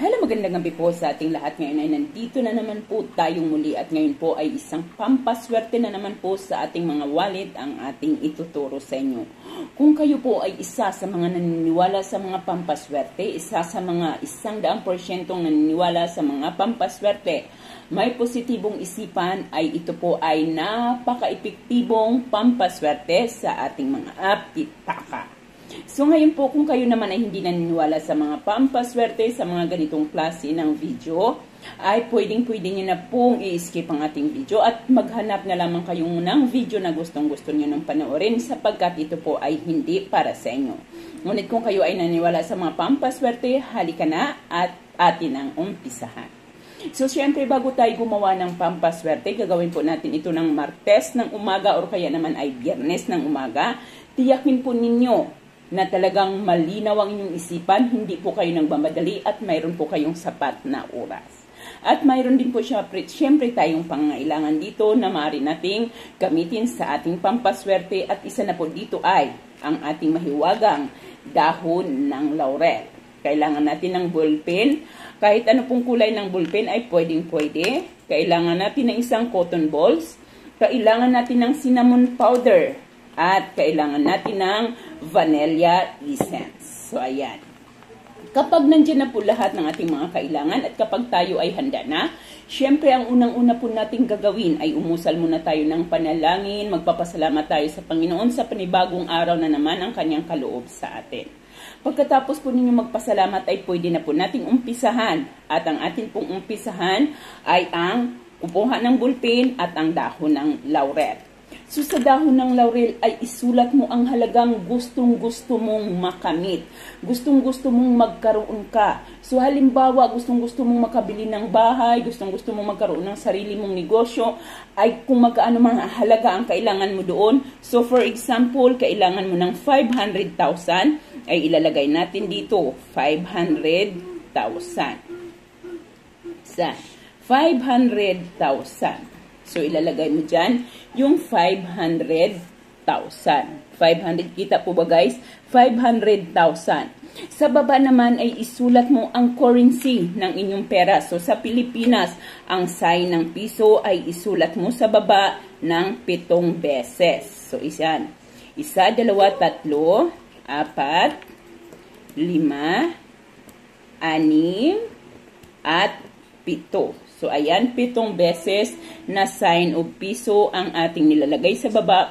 Hello, magandang gabi po sa ating lahat. Ngayon ay nandito na naman po tayong muli at ngayon po ay isang pampaswerte na naman po sa ating mga wallet ang ating ituturo sa inyo. Kung kayo po ay isa sa mga naniniwala sa mga pampaswerte, isa sa mga 100% naniniwala sa mga pampaswerte, may positibong isipan ay ito po ay napaka-epektibong pampaswerte sa ating mga apitaka. So ngayon po kung kayo naman ay hindi naniniwala sa mga pampaswerte, sa mga ganitong klase ng video, ay pwede nyo na pong i-skip ang ating video at maghanap na lamang kayong ng video na gustong-gusto nyo nang panoorin sapagkat ito po ay hindi para sa inyo. Ngunit kung kayo ay naniniwala sa mga pampaswerte, halika na at atin ang umpisahan. So, syempre, bago tayo gumawa ng pampaswerte, gagawin po natin ito ng Martes ng umaga o kaya naman ay Biyernes ng umaga. Tiyakin po ninyo na talagang malinaw ang inyong isipan, hindi po kayo nagmamadali at mayroon po kayong sapat na oras. At mayroon din po syempre tayong pangangailangan dito na maaari nating gamitin sa ating pampaswerte at isa na po dito ay ang ating mahiwagang dahon ng laurel. Kailangan natin ng ballpen. Kahit ano pong kulay ng ballpen ay pwede. Kailangan natin ng isang cotton balls. Kailangan natin ng cinnamon powder. At kailangan natin ng vanilla essence. So, ayan. Kapag nandiyan na po lahat ng ating mga kailangan at kapag tayo ay handa na, syempre ang unang-una po nating gagawin ay umusal muna tayo ng panalangin, magpapasalamat tayo sa Panginoon sa panibagong araw na naman ang kanyang kaloob sa atin. Pagkatapos po ninyo magpasalamat ay pwede na po nating umpisahan. At ang atin pong umpisahan ay ang kupuha ng bulpin at ang dahon ng laurel. So sa dahon ng laurel ay isulat mo ang halagang gustong-gusto mong makamit. Gustong-gusto mong magkaroon ka. So halimbawa, gustong-gusto mong makabili ng bahay, gustong-gusto mong magkaroon ng sarili mong negosyo, ay kung magkaano mga halaga ang kailangan mo doon. So for example, kailangan mo ng 500,000, ay ilalagay natin dito, 500,000. Sa 500,000. So, ilalagay mo dyan yung 500,000. 500, kita po ba guys? 500,000. Sa baba naman ay isulat mo ang currency ng inyong pera. So, sa Pilipinas, ang sign ng piso ay isulat mo sa baba ng 7 beses. So, isan. 1, 2, 3, 4, 5, 6, 6, at 7. So, ayan, 7 beses na sign of piso ang ating nilalagay sa baba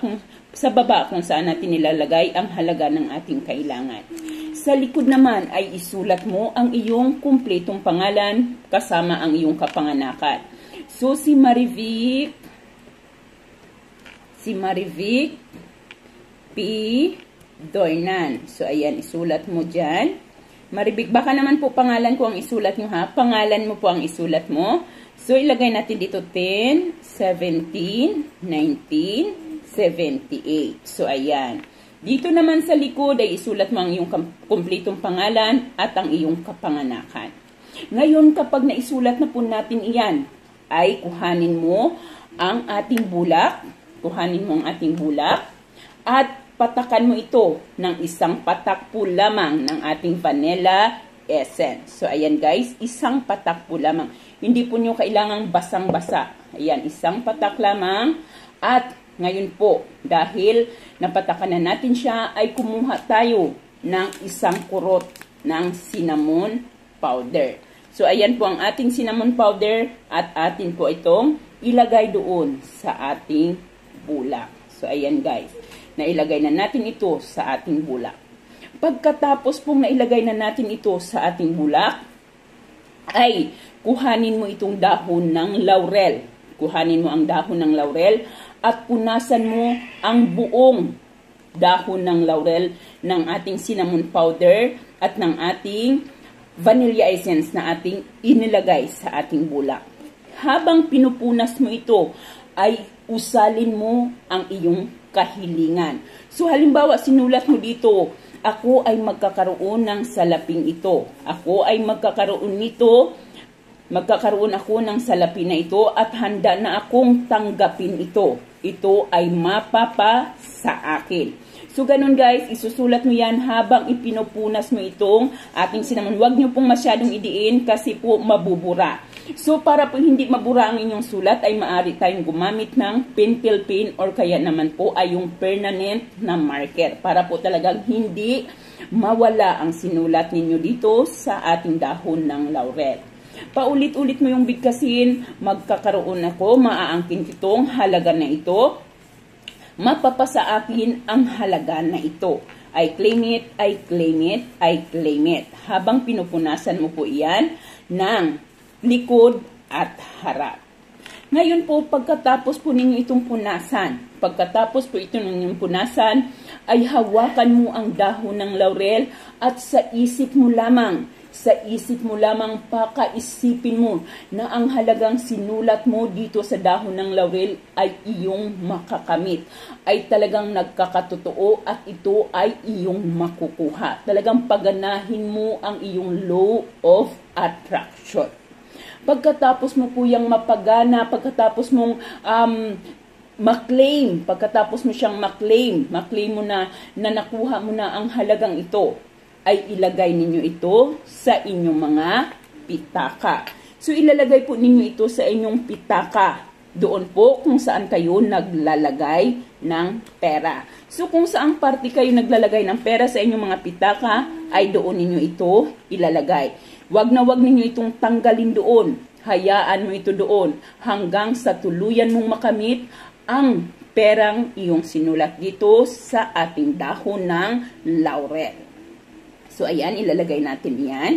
kung saan natin nilalagay ang halaga ng ating kailangan. Sa likod naman ay isulat mo ang iyong kumpletong pangalan kasama ang iyong kapanganakan. So, si Marivic P. Doynan. So, ayan, isulat mo dyan. Marivic, baka naman po pangalan ko ang isulat nyo ha. Pangalan mo po ang isulat mo. So, ilagay natin dito 10, 17, 19, 78. So, ayan. Dito naman sa likod ay isulat mo ang iyong kumpletong pangalan at ang iyong kapanganakan. Ngayon, kapag naisulat na po natin iyan, ay kuhanin mo ang ating bulak. Kuhanin mo ang ating bulak at patakan mo ito ng isang patak po lamang ng ating vanilla essence. So, ayan guys, isang patak po lamang. Hindi po nyo kailangang basang-basa. Ayan, isang patak lamang. At ngayon po, dahil napatakan na natin siya, ay kumuha tayo ng isang kurot ng cinnamon powder. So, ayan po ang ating cinnamon powder at atin po itong ilagay doon sa ating bulak. So, ayan guys, nailagay na natin ito sa ating bulak. Pagkatapos pong nailagay na natin ito sa ating bulak, ay kuhanin mo itong dahon ng laurel. Kuhanin mo ang dahon ng laurel at punasan mo ang buong dahon ng laurel ng ating cinnamon powder at ng ating vanilla essence na ating inilagay sa ating bulak. Habang pinupunas mo ito, ay usalin mo ang iyong kahilingan. So halimbawa, sinulat mo dito, ako ay magkakaroon ng salaping ito. Ako ay magkakaroon nito. Magkakaroon ako ng salapin na ito at handa na akong tanggapin ito. Ito ay mapapa sa akin. So, ganun guys, isusulat mo yan habang ipinupunas mo itong ating cinnamon. Huwag nyo pong masyadong idiin kasi po mabubura. So, para po hindi mabura ang inyong sulat, ay maaari tayong gumamit ng pentel pen or kaya naman po ay yung permanent na marker para po talagang hindi mawala ang sinulat ninyo dito sa ating dahon ng laurel. Paulit-ulit mo yung bigkasin, magkakaroon ako, maaangkin itong halaga na ito, mapapasa akin ang halaga na ito. I claim it, I claim it, I claim it. Habang pinupunasan mo po iyan ng likod at harap. Ngayon po, pagkatapos po ninyo itong punasan, ay hawakan mo ang dahon ng laurel at sa isip mo lamang pakaisipin mo na ang halagang sinulat mo dito sa dahon ng laurel ay iyong makakamit. Ay talagang nagkakatotoo at ito ay iyong makukuha. Talagang paganahin mo ang iyong law of attraction. Pagkatapos mo po yung mapagana, pagkatapos mong maklaim mo na nakuha mo na ang halagang ito, ay ilagay ninyo ito sa inyong mga pitaka. So, ilalagay po ninyo ito sa inyong pitaka. Doon po kung saan kayo naglalagay ng pera. So, kung saan parte kayo naglalagay ng pera sa inyong mga pitaka, ay doon ninyo ito ilalagay. Wag na wag ninyo itong tanggalin doon. Hayaan mo ito doon hanggang sa tuluyan mong makamit ang perang iyong sinulat dito sa ating dahon ng laurel. So, ayan, ilalagay natin yan.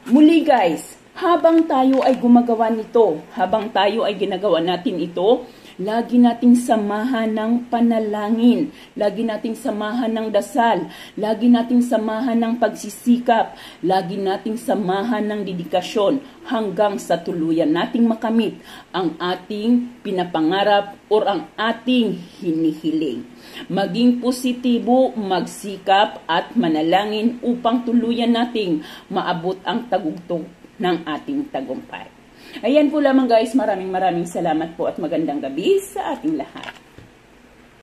Muli guys, habang tayo ay gumagawa nito, habang tayo ay ginagawa natin ito, lagi nating samahan ng panalangin, lagi nating samahan ng dasal, lagi nating samahan ng pagsisikap, lagi nating samahan ng dedikasyon hanggang sa tuluyan nating makamit ang ating pinapangarap o ang ating hinihiling. Maging positibo, magsikap at manalangin upang tuluyan nating maabot ang tagugtog ng ating tagumpay. Ayan po lamang guys, maraming salamat po at magandang gabi sa ating lahat.